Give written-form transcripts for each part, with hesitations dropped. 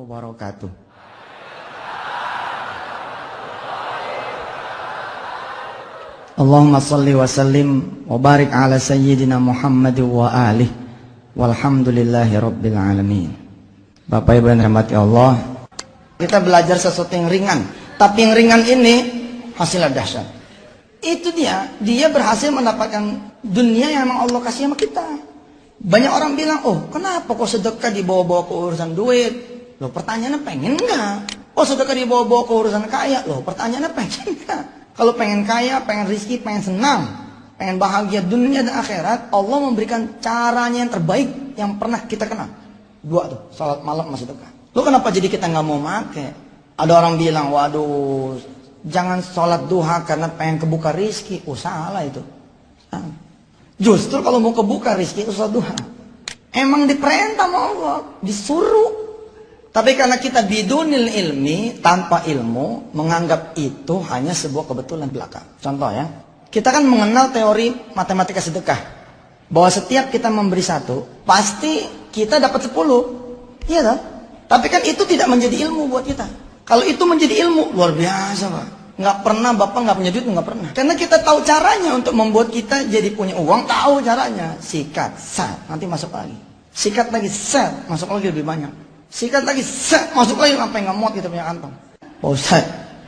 wabarakatuh. Allahumma salli wa sallim wa barik ala sayyidina Muhammad wa alihi walhamdulillahi rabbil alamin. Bapak Ibu yang dirahmati Allah, kita belajar sesuatu yang ringan, tapi yang ringan ini hasilnya dahsyat. Itu dia berhasil mendapatkan dunia yang memang Allah kasih sama kita. Banyak orang bilang, oh kenapa kok sedekah dibawa-bawa ke urusan duit? Loh pertanyaannya pengen enggak? Oh sedekah dibawa-bawa ke urusan kaya? Loh pertanyaannya pengen enggak? Kalau pengen kaya, pengen rizki, pengen senang, pengen bahagia dunia dan akhirat, Allah memberikan caranya yang terbaik yang pernah kita kenal. Dua tuh, salat malam masih sedekah. Lo kenapa jadi kita nggak mau make? Ada orang bilang, waduh, jangan sholat duha karena pengen kebuka rizki. Oh salah itu. Justru kalau mau kebuka rizki itu sholat duha. Emang diperintah sama Allah, disuruh. Tapi karena kita bidunil ilmi, tanpa ilmu, menganggap itu hanya sebuah kebetulan belaka. Contoh ya, kita kan mengenal teori matematika sedekah, bahwa setiap kita memberi satu, pasti kita dapat 10. Iya toh? Tapi kan itu tidak menjadi ilmu buat kita. Kalau itu menjadi ilmu, luar biasa Pak. Nggak pernah Bapak nggak punya duit, nggak pernah. Karena kita tahu caranya untuk membuat kita jadi punya uang, tahu caranya. Sikat, sat, nanti masuk lagi. Sikat lagi, sat, masuk lagi lebih banyak. Sikat lagi, set, masuk lagi sampai nggak muat kita punya kantong. Pak Ustaz,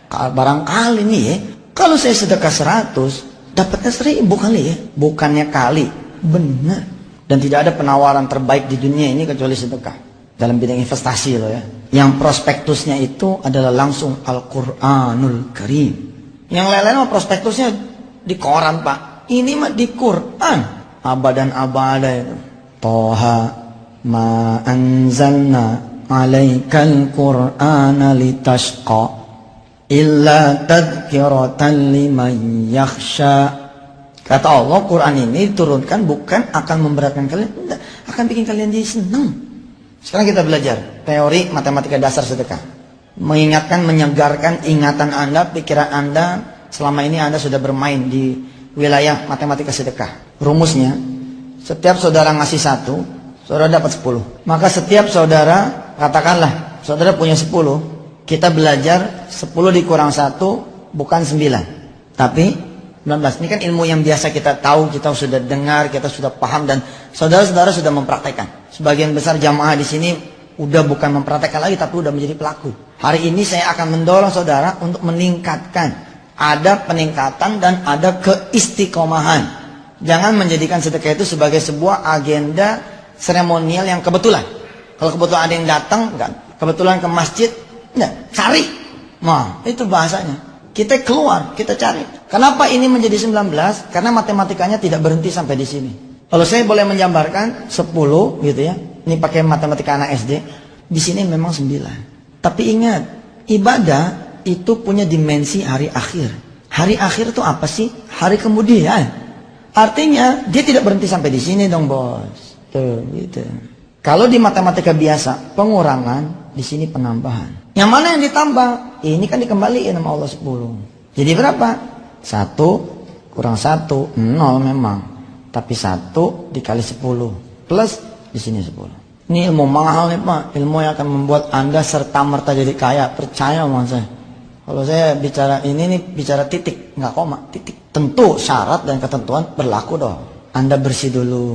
barangkali nih ya, kalau saya sedekah 100, dapatnya 1000 kali ya. Bukannya kali, benar. Dan tidak ada penawaran terbaik di dunia ini kecuali sedekah. Dalam bidang investasi loh ya. Yang prospektusnya itu adalah langsung Al-Quranul Karim. Yang lain-lain mah prospektusnya di koran Pak. Ini mah di Quran. Abadan abada itu. Toha ma anzalna alaikal qur'ana litashqa illa tadhkiratan liman yakhsha. Kata Allah, Quran ini diturunkan bukan akan memberatkan kalian, enggak, akan bikin kalian jadi senang. Sekarang kita belajar teori matematika dasar sedekah, mengingatkan, menyegarkan ingatan Anda, pikiran Anda. Selama ini Anda sudah bermain di wilayah matematika sedekah. Rumusnya, setiap saudara ngasih 1, saudara dapat 10. Maka setiap saudara, katakanlah saudara punya 10, kita belajar 10 dikurang 1 bukan 9, tapi 19. Ini kan ilmu yang biasa kita tahu, kita sudah dengar, kita sudah paham, dan saudara-saudara sudah mempraktekkan. Sebagian besar jamaah di sini udah bukan mempraktekkan lagi, tapi udah menjadi pelaku. Hari ini saya akan mendorong saudara untuk meningkatkan. Ada peningkatan dan ada keistiqomahan. Jangan menjadikan sedekah itu sebagai sebuah agenda seremonial yang kebetulan. Kalau kebetulan ada yang datang, kebetulan ke masjid, enggak, cari. Nah, itu bahasanya. Kita keluar, kita cari. Kenapa ini menjadi 19? Karena matematikanya tidak berhenti sampai di sini. Kalau saya boleh menjambarkan 10 gitu ya. Ini pakai matematika anak SD. Di sini memang 9. Tapi ingat, ibadah itu punya dimensi hari akhir. Hari akhir itu apa sih? Hari kemudian. Artinya dia tidak berhenti sampai di sini dong, Bos. Tuh, gitu. Kalau di matematika biasa, pengurangan, di sini penambahan. Yang mana yang ditambah? Ini kan dikembaliin sama Allah 10. Jadi berapa? 1 kurang 1, 0 memang. Tapi 1 dikali 10 plus di sini 10. Ini ilmu mahal nih Pak. Ilmu yang akan membuat Anda serta-merta jadi kaya. Percaya sama saya. Kalau saya bicara ini nih, bicara titik, nggak koma, titik. Tentu syarat dan ketentuan berlaku dong. Anda bersih dulu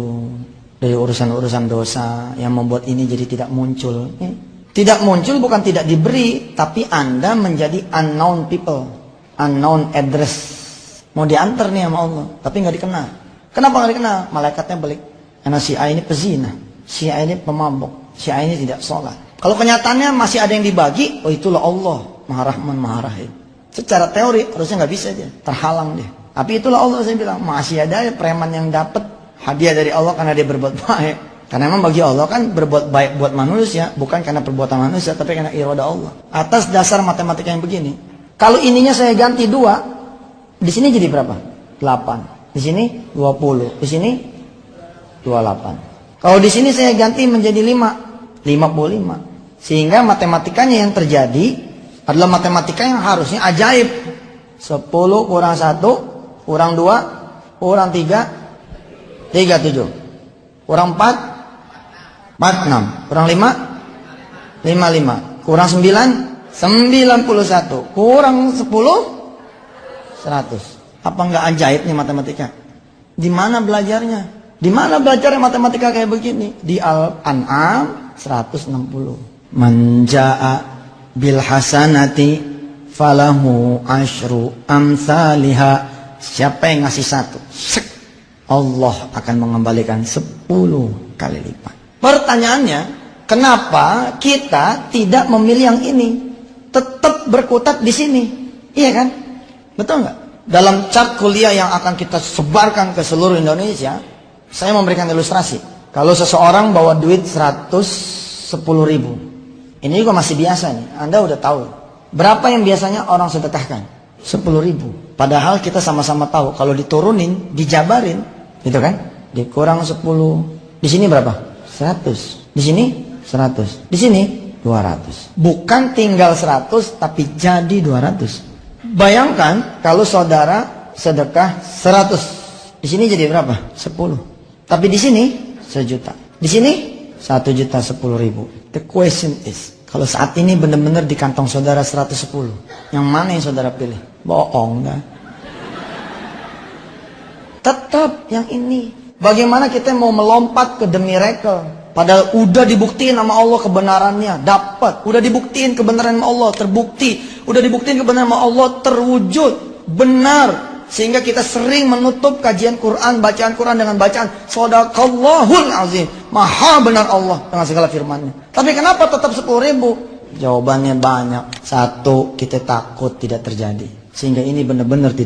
dari urusan-urusan dosa yang membuat ini jadi tidak muncul. Tidak muncul bukan tidak diberi, tapi Anda menjadi unknown people, unknown address. Mau diantar nih sama Allah, tapi nggak dikenal. Kenapa nggak dikenal? Malaikatnya balik. Karena si A ini pezina, si A ini pemabuk, si A ini tidak sholat. Kalau kenyataannya masih ada yang dibagi, oh itulah Allah, Maha Rahman, Maha Rahim. Secara teori harusnya nggak bisa dia, terhalang dia. Tapi itulah Allah, saya bilang masih ada preman yang dapat hadiah dari Allah karena dia berbuat baik. Karena memang bagi Allah kan berbuat baik buat manusia bukan karena perbuatan manusia, tapi karena irada Allah. Atas dasar matematika yang begini, kalau ininya saya ganti 2, di sini jadi berapa? 8. Di sini 20. Di sini 28. Kalau di sini saya ganti menjadi 5, 55. Sehingga matematikanya yang terjadi adalah matematika yang harusnya ajaib. 10 kurang 1 kurang 2 kurang 3 37. Kurang 4 46. Kurang 5 55. Kurang 9, 91. Kurang 10, 100. Apa enggak ajaib nih matematika? Di mana belajarnya? Di mana belajarnya matematika kayak begini? Di Al-An'am 160. Man jaa bil hasanati falahu asyru amsalihha. Siapa yang ngasih 1, Allah akan mengembalikan 10 kali lipat. Pertanyaannya, kenapa kita tidak memilih yang ini? Tetap berkutat di sini. Iya kan? Betul nggak? Dalam chart kuliah yang akan kita sebarkan ke seluruh Indonesia, saya memberikan ilustrasi. Kalau seseorang bawa duit 110 ribu, ini juga masih biasa nih, Anda udah tahu. Berapa yang biasanya orang sedekahkan? 10 ribu. Padahal kita sama-sama tahu, kalau diturunin, dijabarin, gitu kan? Dikurang 10. Di sini berapa? 100. Di sini 100. Di sini 200. Bukan tinggal 100, tapi jadi 200. Bayangkan kalau saudara sedekah 100. Di sini jadi berapa? 10. Tapi di sini 1 juta. Di sini 1.010.000. The question is, kalau saat ini benar-benar di kantong saudara 110, yang mana yang saudara pilih? Bohong dah. Tetap yang ini. Bagaimana kita mau melompat ke the miracle? Padahal udah dibuktiin sama Allah kebenarannya, dapat. Udah dibuktiin kebenaran sama Allah, terbukti. Udah dibuktiin kebenaran sama Allah, terwujud, benar. Sehingga kita sering menutup kajian Quran, bacaan Quran dengan bacaan Shadaqallahul Azim. Maha benar Allah dengan segala firman-Nya. Tapi kenapa tetap 10 ribu? Jawabannya banyak. 1, kita takut tidak terjadi. Sehingga ini benar-benar